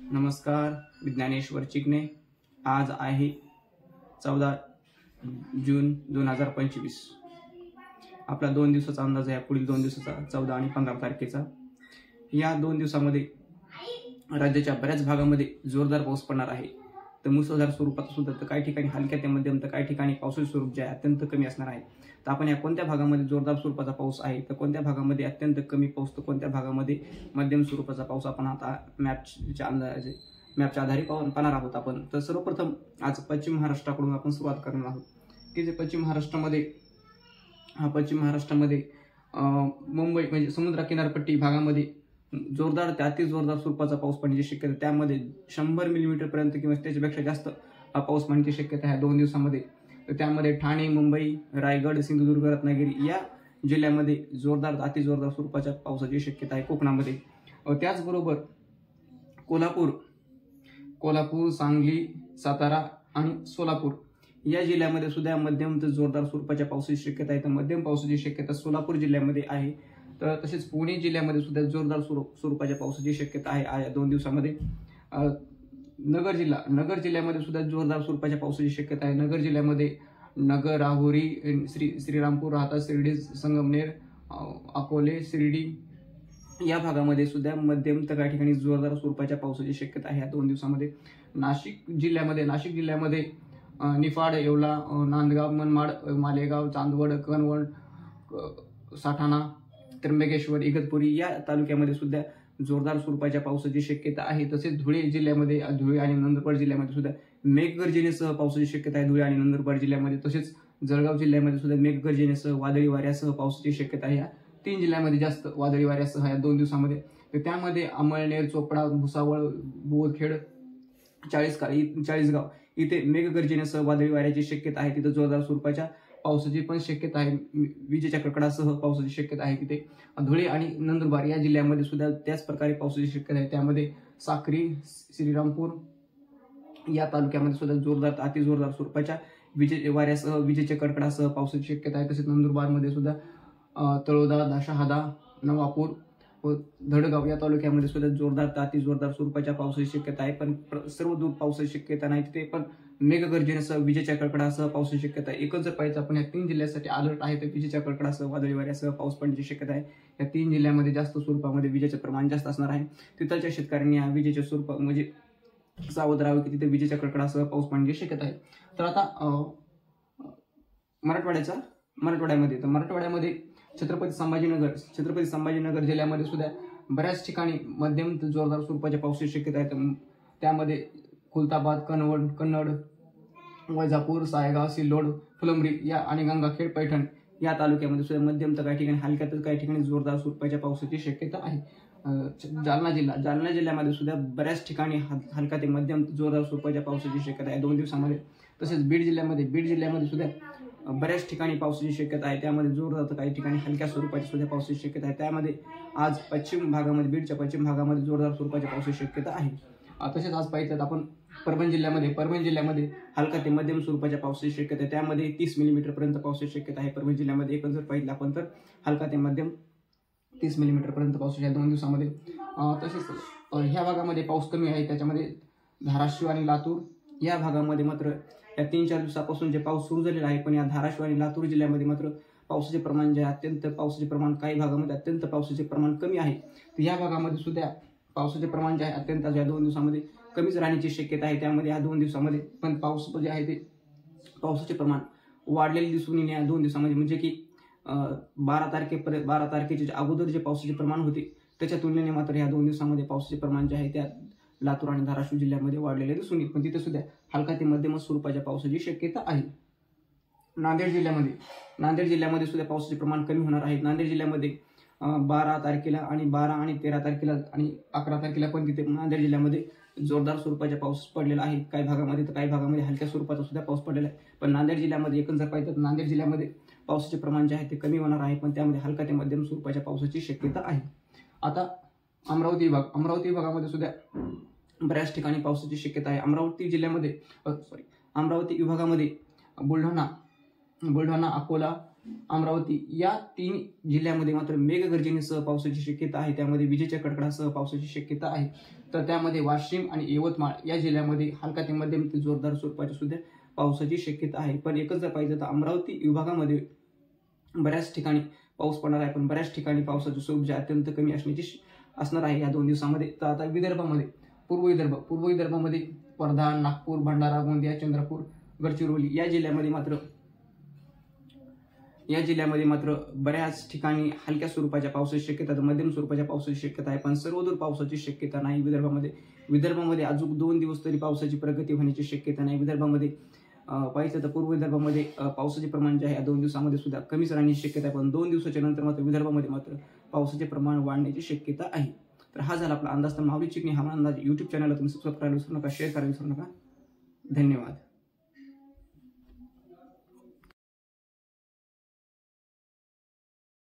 नमस्कार, मी ज्ञानेश्वर चिकणे। आज आहे 14 जून 2025। आपला 2 दिवसाचा अंदाज आहे, पुढील 2 दिवसाचा 14 आणि 15 तारखेचा। या 2 दिवसामध्ये राज्याच्या बऱ्याच भागामध्ये जोरदार पाऊस पडणार आहे। तर मुसळधार स्वरूपात सुद्धा, तर काही ठिकाणी हलक्या ते मध्यम, तर काही ठिकाणी पावसाचे स्वरूप जे आहे अत्यंत कमी असणार आहे। तर आपण या कोणत्या भागामध्ये जोरदार स्वरूपाचा पाऊस आहे, तर कोणत्या भागामध्ये अत्यंत कमी पाऊस, तर कोणत्या भागामध्ये मध्यम स्वरूपाचा पाऊस, आपण आता मॅपच्या आधारे पाहणार आहोत आपण। तर सर्वप्रथम आज पश्चिम महाराष्ट्राकडून आपण सुरुवात करणार आहोत, की जे पश्चिम महाराष्ट्रामध्ये मुंबई म्हणजे समुद्र किनारपट्टी भागामध्ये जोरदार ते अति जोरदार स्वरूपाचा पाऊस पडण्याची शक्यता, त्यामध्ये 100 मिलीमीटर पर्यंत किंवा त्याच्यापेक्षा जास्त पाऊस पडण्याची शक्यता आहे 2 दिवसामध्ये। तर त्यामध्ये ठाणे, मुंबई, रायगड, सिंधुदुर्ग, रत्नागिरी या जिल्ह्यामध्ये जोरदार अति जोरदार स्वरूपाच्या पावसाची शक्यता आहे कोकणामध्ये। त्याचबरोबर कोल्हापूर, सांगली, सातारा आणि सोलापूर या जिल्ह्यामध्ये सुद्धा मध्यम ते जोरदार स्वरूपाच्या पावसाची शक्यता आहे। तर मध्यम पावसाची शक्यता सोलापूर जिल्ह्यामध्ये आहे। तर तसेच पुणे जिल्ह्यामध्ये सुद्धा जोरदार स्वरूपाच्या पावसाची शक्यता आहे या 2 दिवसामध्ये। नगर जिल्ह्यामध्ये सुद्धा जोरदार स्वरूपाच्या पावसाची शक्यता आहे। नगर जिल्ह्यामध्ये नगर, राहुरी, श्रीरामपूर, राहता, शिर्डी, संगमनेर, अकोले, शिर्डी या भागामध्ये सुद्धा मध्यम तर काही ठिकाणी जोरदार स्वरूपाच्या पावसाची शक्यता आहे या 2 दिवसामध्ये। नाशिक जिल्ह्यामध्ये निफाड, येवला, नांदगाव, मनमाड, मालेगाव, चांदवड, कणवण, साठाणा, त्र्यंबकेश्वर, इगतपुरी या तालुक्यामध्ये सुद्धा जोरदार स्वरूपाच्या पावसाची शक्यता आहे। तसेच धुळे आणि नंदुरबार जिल्ह्यामध्ये सुद्धा मेघगर्जनेसह पावसाची शक्यता आहे धुळे आणि नंदुरबार जिल्ह्यामध्ये। तसेच जळगाव जिल्ह्यामध्ये सुद्धा मेघगर्जनेसह वादळी वाऱ्यासह पावसाची शक्यता आहे। या 3 जिल्ह्यामध्ये जास्त वादळी वाऱ्यासह या 2 दिवसामध्ये। तर त्यामध्ये अमळनेर, चोपडा, भुसावळ, बोरखेड, चाळीसगाव इथे मेघगर्जनेसह वादळी वाऱ्याची शक्यता आहे। तिथे जोरदार स्वरूपाच्या पावसाची पण शक्यता आहे, विजेच्या कडकडासह पावसाची शक्यता आहे तिथे। धुळे आणि नंदुरबार या जिल्ह्यामध्ये सुद्धा त्याच प्रकारे पावसाची शक्यता आहे। त्यामध्ये साक्री, श्रीरामपूर या तालुक्यामध्ये सुद्धा जोरदार अति जोरदार स्वरूपाच्या वाऱ्यासह विजेच्या कडकडासह पावसाची शक्यता आहे। तसेच नंदुरबारमध्ये सुद्धा तळोदा, शहादा, नवापूर व धडगाव या तालुक्यामध्ये सुद्धा जोरदार ते अति जोरदार स्वरूपाच्या पावसाची शक्यता आहे। पण सर्व दूर पावसाची शक्यता नाही, तिथे पण मेघगर्जनेसह विजेच्या कडकडासह पावसाची शक्यता आहे। एकच जर पाहिजे आपण या 3 जिल्ह्यासाठी अलर्ट आहे, तर विजेच्या कडकडासह वादळी वाऱ्यासह पाऊस पडण्याची शक्यता आहे। या 3 जिल्ह्यामध्ये जास्त स्वरूपामध्ये विजेचे प्रमाण जास्त असणार आहे। तिथल्या शेतकऱ्यांनी या विजेच्या स्वरूपात म्हणजे सावध राहावे की तिथे विजेच्या कडकडासह पाऊस पडण्याची शक्यता आहे। तर आता मराठवाड्यामध्ये छत्रपती संभाजीनगर जिल्ह्यामध्ये सुद्धा बऱ्याच ठिकाणी मध्यम ते जोरदार स्वरूपाच्या पावसाची शक्यता आहे। त्यामध्ये खुलताबाद, कन्नड, वैजापूर, सायगाव, सिल्लोड, फुलंब्री या आणि गंगाखेड, पैठण या तालुक्यामध्ये सुद्धा मध्यम तर काही ठिकाणी हलक्या तर काही ठिकाणी जोरदार स्वरूपाच्या पावसाची शक्यता आहे। जालना जिल्ह्यामध्ये सुद्धा बऱ्याच ठिकाणी हलका ते मध्यम जोरदार स्वरूपाच्या पावसाची शक्यता आहे 2 दिवसामध्ये। तसेच बीड जिल्ह्यामध्ये सुद्धा बऱ्याच ठिकाणी पावसाची शक्यता आहे। त्यामध्ये जोरदार तर काही ठिकाणी हलक्या स्वरूपाची सुद्धा पावसाची शक्यता आहे। त्यामध्ये आज बीडच्या पश्चिम भागामध्ये जोरदार स्वरूपाच्या पावसाची शक्यता आहे। तसेच आज पाहिजे आपण परभणी जिल्ह्यामध्ये हलका ते मध्यम स्वरूपाच्या पावसाची शक्यता आहे। त्यामध्ये 30 मिलीमीटर पर्यंत पावसाची शक्यता आहे परभणी जिल्ह्यामध्ये। एकच जर पाहिलं आपण तर हलका ते मध्यम 30 मिलीमीटर पर्यंत पाऊस या 2 दिवसामध्ये। तसेच ह्या भागामध्ये पाऊस कमी आहे, त्याच्यामध्ये धाराशिव आणि लातूर या भागामध्ये मात्र या 3-4 दिवसापासून जे पाऊस सुरू झालेला आहे, पण या धाराशिव आणि लातूर जिल्ह्यामध्ये मात्र पावसाचे प्रमाण जे काही भागामध्ये अत्यंत पावसाचे प्रमाण कमी आहे। तर या भागामध्ये सुद्धा पावसाचे प्रमाण जे आहे अत्यंत या 2 दिवसामध्ये कमीच राहण्याची शक्यता आहे। त्यामध्ये या 2 दिवसामध्ये पण पाऊस जे आहे ते पावसाचे प्रमाण वाढलेले दिसून येणे या 2 दिवसामध्ये, म्हणजे की 12 तारखेच्या अगोदर जे पावसाचे प्रमाण होते त्याच्या तुलनेने मात्र या 2 दिवसामध्ये पावसाचे प्रमाण जे आहे त्या लातूर आणि धाराशिव जिल्ह्यामध्ये वाढलेले दिसून येईल, पण तिथे सुद्धा हलका ते मध्यम स्वरूपाच्या पावसाची शक्यता आहे। नांदेड जिल्ह्यामध्ये सुद्धा पावसाचे प्रमाण कमी होणार आहे। नांदेड जिल्ह्यामध्ये 12 तारखेला आणि 12 आणि 13 तारखेला आणि 11 तारखेला पण तिथे नांदेड जिल्ह्यामध्ये जोरदार स्वरूपाचा पाऊस पडलेला आहे। काही भागामध्ये हलक्या स्वरूपाचा सुद्धा पाऊस पडलेला आहे। पण नांदेड जिल्ह्यामध्ये एकच जर पाहिजे तर नांदेड जिल्ह्यामध्ये पावसाचे प्रमाण जे आहे ते कमी होणार आहे, पण त्यामध्ये हलका ते मध्यम स्वरूपाच्या पावसाची शक्यता आहे। आता अमरावती विभागामध्ये सुद्धा बऱ्याच ठिकाणी पावसाची शक्यता आहे। अमरावती विभागामध्ये बुलढाणा, अकोला, अमरावती या 3 जिल्ह्यामध्ये मात्र मेघगर्जनेसह पावसाची शक्यता आहे. त्यामध्ये विजेच्या कडकडासह पावसाची शक्यता आहे. तर त्यामध्ये वाशिम आणि यवतमाळ या जिल्ह्यामध्ये हलका ते मध्यम ते जोरदार स्वरूपाची सुद्धा पावसाची शक्यता आहे. पण एकच जर पाहिजे तर अमरावती विभागामध्ये बऱ्याच ठिकाणी पाऊस पडणार आहे, पण बऱ्याच ठिकाणी पावसाचे स्वरूप जे अत्यंत कमी असणार आहे या 2 दिवसामध्ये. तर आता विदर्भामध्ये पूर्व विदर्भामध्ये वर्धा, नागपूर, भंडारा, गोंदिया, चंद्रपूर, गडचिरोली या जिल्ह्यामध्ये मात्र बऱ्याच ठिकाणी हलक्या स्वरूपाच्या पावसाची शक्यता, मध्यम स्वरूपाच्या पावसाची शक्यता आहे, पण सर्वदूर पावसाची शक्यता नाही विदर्भामध्ये अजून 2 दिवस तरी पावसाची प्रगती होण्याची शक्यता नाही. विदर्भामध्ये पाहिजे तर पूर्व विदर्भामध्ये पावसाचे प्रमाण जे आहे 2 दिवसामध्ये सुद्धा कमीच राहण्याची शक्यता आहे, पण 2 दिवसाच्या नंतर मात्र विदर्भामध्ये मात्र पावसाचे प्रमाण वाढण्याची शक्यता आहे. तर हा झाला आपला अंदाज. तर माऊली चिकणी हवामान अंदाज YouTube चॅनलला तुम्ही सबस्क्राईब करायला विसरू नका, शेअर करायला विसरू नका. धन्यवाद.